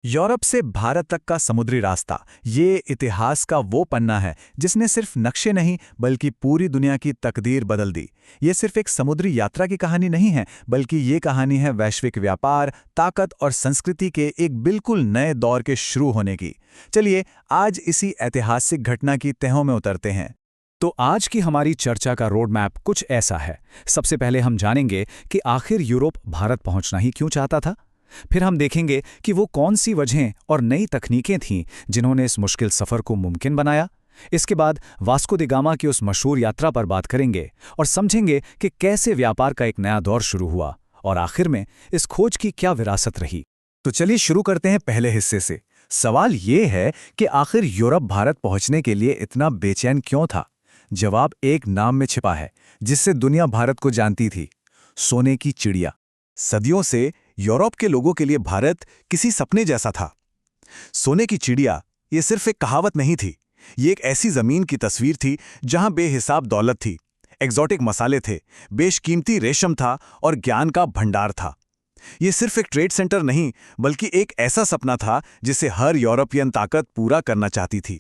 Europe से भारत तक का समुद्री रास्ता ये इतिहास का वो पन्ना है जिसने सिर्फ नक्शे नहीं बल्कि पूरी दुनिया की तकदीर बदल दी। ये सिर्फ एक समुद्री यात्रा की कहानी नहीं है, बल्कि ये कहानी है वैश्विक व्यापार, ताकत और संस्कृति के एक बिल्कुल नए दौर के शुरू होने की। चलिए आज इसी ऐतिहासिक घटना की तहों में उतरते हैं। तो आज की हमारी चर्चा का रोड मैप कुछ ऐसा है। सबसे पहले हम जानेंगे कि आखिर यूरोप भारत पहुंचना ही क्यों चाहता था। फिर हम देखेंगे कि वो कौन सी वजहें और नई तकनीकें थीं जिन्होंने इस मुश्किल सफ़र को मुमकिन बनाया। इसके बाद वास्को द गामा की उस मशहूर यात्रा पर बात करेंगे और समझेंगे कि कैसे व्यापार का एक नया दौर शुरू हुआ और आखिर में इस खोज की क्या विरासत रही। तो चलिए शुरू करते हैं पहले हिस्से से। सवाल ये है कि आखिर यूरोप भारत पहुंचने के लिए इतना बेचैन क्यों था। जवाब एक नाम में छिपा है जिससे दुनिया भारत को जानती थी, सोने की चिड़िया। सदियों से यूरोप के लोगों के लिए भारत किसी सपने जैसा था। सोने की चिड़िया ये सिर्फ एक कहावत नहीं थी, ये एक ऐसी जमीन की तस्वीर थी जहां बेहिसाब दौलत थी, एक्सोटिक मसाले थे, बेशकीमती रेशम था और ज्ञान का भंडार था। ये सिर्फ एक ट्रेड सेंटर नहीं बल्कि एक ऐसा सपना था जिसे हर यूरोपियन ताकत पूरा करना चाहती थी।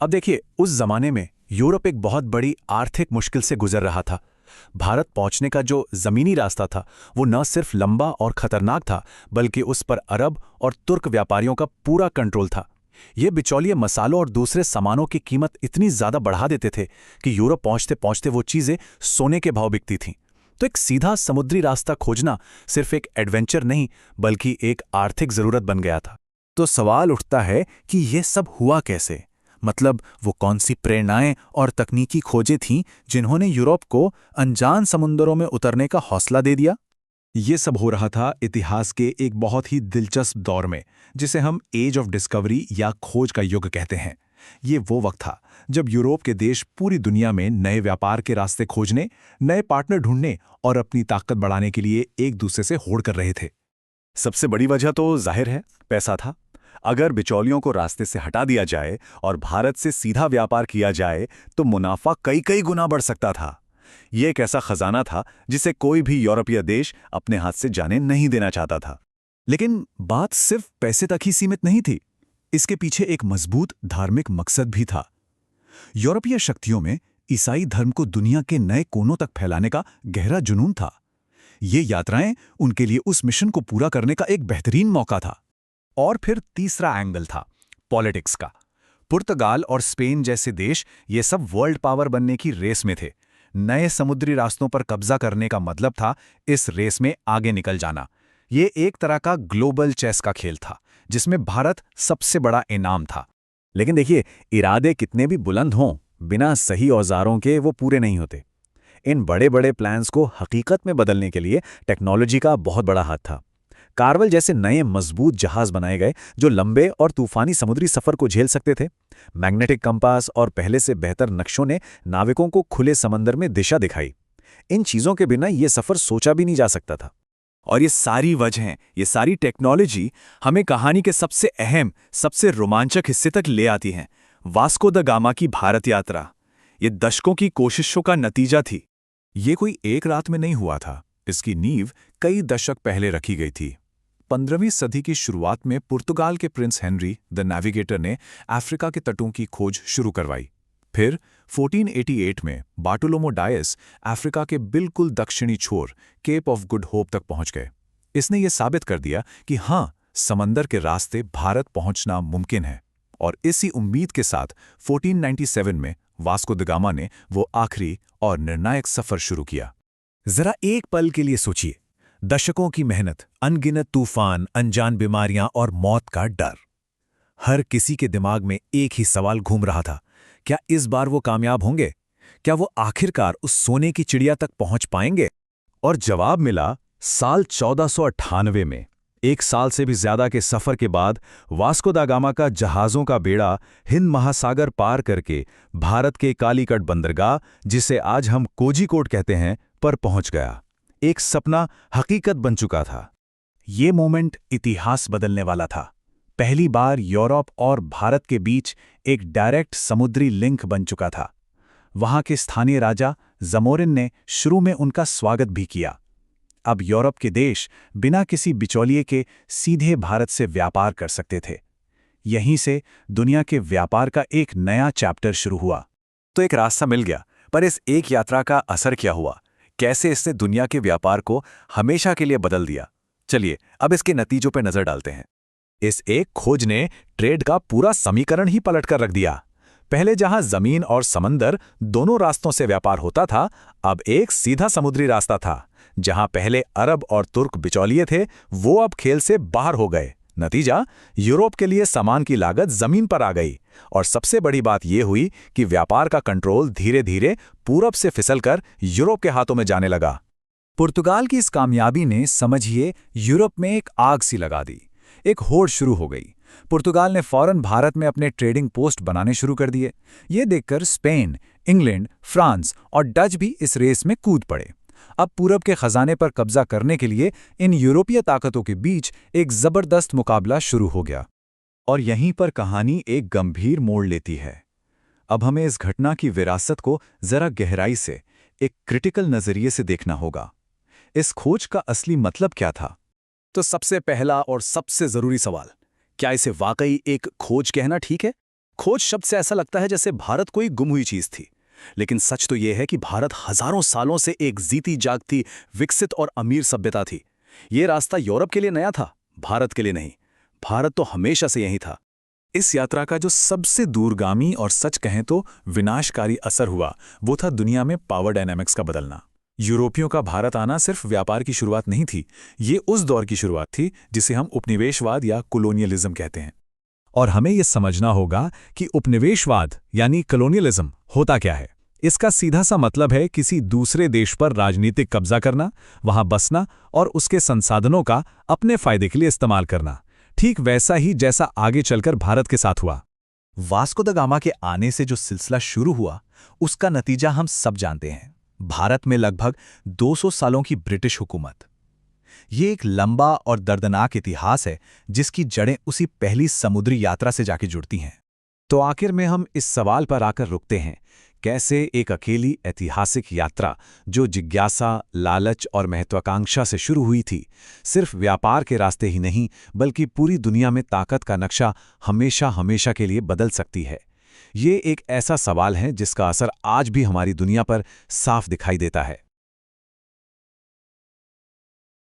अब देखिए, उस जमाने में यूरोप एक बहुत बड़ी आर्थिक मुश्किल से गुजर रहा था। भारत पहुंचने का जो जमीनी रास्ता था वो न सिर्फ लंबा और खतरनाक था, बल्कि उस पर अरब और तुर्क व्यापारियों का पूरा कंट्रोल था। ये बिचौलिए मसालों और दूसरे सामानों की कीमत इतनी ज्यादा बढ़ा देते थे कि यूरोप पहुंचते पहुंचते वो चीजें सोने के भाव बिकती थीं। तो एक सीधा समुद्री रास्ता खोजना सिर्फ एक एडवेंचर नहीं बल्कि एक आर्थिक जरूरत बन गया था। तो सवाल उठता है कि ये सब हुआ कैसे। मतलब वो कौन सी प्रेरणाएं और तकनीकी खोजें थीं जिन्होंने यूरोप को अनजान समुंदरों में उतरने का हौसला दे दिया। ये सब हो रहा था इतिहास के एक बहुत ही दिलचस्प दौर में, जिसे हम एज ऑफ डिस्कवरी या खोज का युग कहते हैं। ये वो वक्त था जब यूरोप के देश पूरी दुनिया में नए व्यापार के रास्ते खोजने, नए पार्टनर ढूंढने और अपनी ताकत बढ़ाने के लिए एक दूसरे से होड़ कर रहे थे। सबसे बड़ी वजह तो जाहिर है पैसा था। अगर बिचौलियों को रास्ते से हटा दिया जाए और भारत से सीधा व्यापार किया जाए तो मुनाफा कई कई गुना बढ़ सकता था। यह एक ऐसा खजाना था जिसे कोई भी यूरोपीय देश अपने हाथ से जाने नहीं देना चाहता था। लेकिन बात सिर्फ पैसे तक ही सीमित नहीं थी, इसके पीछे एक मजबूत धार्मिक मकसद भी था। यूरोपीय शक्तियों में ईसाई धर्म को दुनिया के नए कोनों तक फैलाने का गहरा जुनून था। ये यात्राएं उनके लिए उस मिशन को पूरा करने का एक बेहतरीन मौका था। और फिर तीसरा एंगल था पॉलिटिक्स का। पुर्तगाल और स्पेन जैसे देश ये सब वर्ल्ड पावर बनने की रेस में थे। नए समुद्री रास्तों पर कब्जा करने का मतलब था इस रेस में आगे निकल जाना। ये एक तरह का ग्लोबल चेस का खेल था जिसमें भारत सबसे बड़ा इनाम था। लेकिन देखिए, इरादे कितने भी बुलंद हों, बिना सही औजारों के वो पूरे नहीं होते। इन बड़े बड़े प्लान्स को हकीकत में बदलने के लिए टेक्नोलॉजी का बहुत बड़ा हाथ था। कार्वल जैसे नए मजबूत जहाज बनाए गए जो लंबे और तूफानी समुद्री सफर को झेल सकते थे। मैग्नेटिक कंपास और पहले से बेहतर नक्शों ने नाविकों को खुले समंदर में दिशा दिखाई। इन चीजों के बिना यह सफर सोचा भी नहीं जा सकता था। और ये सारी वजहें, ये सारी टेक्नोलॉजी हमें कहानी के सबसे अहम, सबसे रोमांचक हिस्से तक ले आती हैं। वास्को द गामा की भारत यात्रा ये दशकों की कोशिशों का नतीजा थी। ये कोई एक रात में नहीं हुआ था, इसकी नींव कई दशक पहले रखी गई थी। 15वीं सदी की शुरुआत में पुर्तगाल के प्रिंस हेनरी द नेविगेटर ने अफ्रीका के तटों की खोज शुरू करवाई। फिर 1488 में बार्टोलोमो डायस अफ्रीका के बिल्कुल दक्षिणी छोर केप ऑफ गुड होप तक पहुंच गए। इसने यह साबित कर दिया कि हाँ, समंदर के रास्ते भारत पहुंचना मुमकिन है। और इसी उम्मीद के साथ 1497 में वास्को द गामा ने वो आखिरी और निर्णायक सफर शुरू किया। जरा एक पल के लिए सोचिए, दशकों की मेहनत, अनगिनत तूफान, अनजान बीमारियां और मौत का डर। हर किसी के दिमाग में एक ही सवाल घूम रहा था, क्या इस बार वो कामयाब होंगे? क्या वो आखिरकार उस सोने की चिड़िया तक पहुंच पाएंगे? और जवाब मिला साल 1498 में। एक साल से भी ज्यादा के सफर के बाद वास्को दा गामा का जहाज़ों का बेड़ा हिंद महासागर पार करके भारत के कालीकट बंदरगाह, जिसे आज हम कोझिकोड कहते हैं, पर पहुंच गया। एक सपना हकीकत बन चुका था। ये मोमेंट इतिहास बदलने वाला था। पहली बार यूरोप और भारत के बीच एक डायरेक्ट समुद्री लिंक बन चुका था। वहां के स्थानीय राजा जमोरिन ने शुरू में उनका स्वागत भी किया। अब यूरोप के देश बिना किसी बिचौलिए के सीधे भारत से व्यापार कर सकते थे। यहीं से दुनिया के व्यापार का एक नया चैप्टर शुरू हुआ। तो एक रास्ता मिल गया, पर इस एक यात्रा का असर क्या हुआ? कैसे इसने दुनिया के व्यापार को हमेशा के लिए बदल दिया? चलिए अब इसके नतीजों पर नजर डालते हैं। इस एक खोज ने ट्रेड का पूरा समीकरण ही पलट कर रख दिया। पहले जहां जमीन और समंदर दोनों रास्तों से व्यापार होता था, अब एक सीधा समुद्री रास्ता था। जहां पहले अरब और तुर्क बिचौलिए थे, वो अब खेल से बाहर हो गए। नतीजा, यूरोप के लिए सामान की लागत जमीन पर आ गई। और सबसे बड़ी बात यह हुई कि व्यापार का कंट्रोल धीरे धीरे पूरब से फिसलकर यूरोप के हाथों में जाने लगा। पुर्तगाल की इस कामयाबी ने, समझिए, यूरोप में एक आग सी लगा दी। एक होड़ शुरू हो गई। पुर्तगाल ने फौरन भारत में अपने ट्रेडिंग पोस्ट बनाने शुरू कर दिए। ये देखकर स्पेन, इंग्लैंड, फ्रांस और डच भी इस रेस में कूद पड़े। अब पूरब के खजाने पर कब्जा करने के लिए इन यूरोपीय ताकतों के बीच एक जबरदस्त मुकाबला शुरू हो गया। और यहीं पर कहानी एक गंभीर मोड़ लेती है। अब हमें इस घटना की विरासत को जरा गहराई से, एक क्रिटिकल नजरिए से देखना होगा। इस खोज का असली मतलब क्या था? तो सबसे पहला और सबसे जरूरी सवाल, क्या इसे वाकई एक खोज कहना ठीक है? खोज शब्द से ऐसा लगता है जैसे भारत कोई गुम हुई चीज थी। लेकिन सच तो यह है कि भारत हजारों सालों से एक जीती जागती, विकसित और अमीर सभ्यता थी। ये रास्ता यूरोप के लिए नया था, भारत के लिए नहीं। भारत तो हमेशा से यही था। इस यात्रा का जो सबसे दूरगामी और सच कहें तो विनाशकारी असर हुआ, वो था दुनिया में पावर डायनामिक्स का बदलना। यूरोपियों का भारत आना सिर्फ व्यापार की शुरुआत नहीं थी, ये उस दौर की शुरुआत थी जिसे हम उपनिवेशवाद या कोलोनियलिज्म कहते हैं। और हमें यह समझना होगा कि उपनिवेशवाद यानी कॉलोनियलिज्म होता क्या है। इसका सीधा सा मतलब है किसी दूसरे देश पर राजनीतिक कब्जा करना, वहां बसना और उसके संसाधनों का अपने फायदे के लिए इस्तेमाल करना। ठीक वैसा ही जैसा आगे चलकर भारत के साथ हुआ। वास्को द गामा के आने से जो सिलसिला शुरू हुआ, उसका नतीजा हम सब जानते हैं। भारत में लगभग 200 सालों की ब्रिटिश हुकूमत। ये एक लंबा और दर्दनाक इतिहास है जिसकी जड़ें उसी पहली समुद्री यात्रा से जाके जुड़ती हैं। तो आखिर में हम इस सवाल पर आकर रुकते हैं, कैसे एक अकेली ऐतिहासिक यात्रा जो जिज्ञासा, लालच और महत्वाकांक्षा से शुरू हुई थी, सिर्फ व्यापार के रास्ते ही नहीं बल्कि पूरी दुनिया में ताकत का नक्शा हमेशा हमेशा के लिए बदल सकती है। ये एक ऐसा सवाल है जिसका असर आज भी हमारी दुनिया पर साफ दिखाई देता है।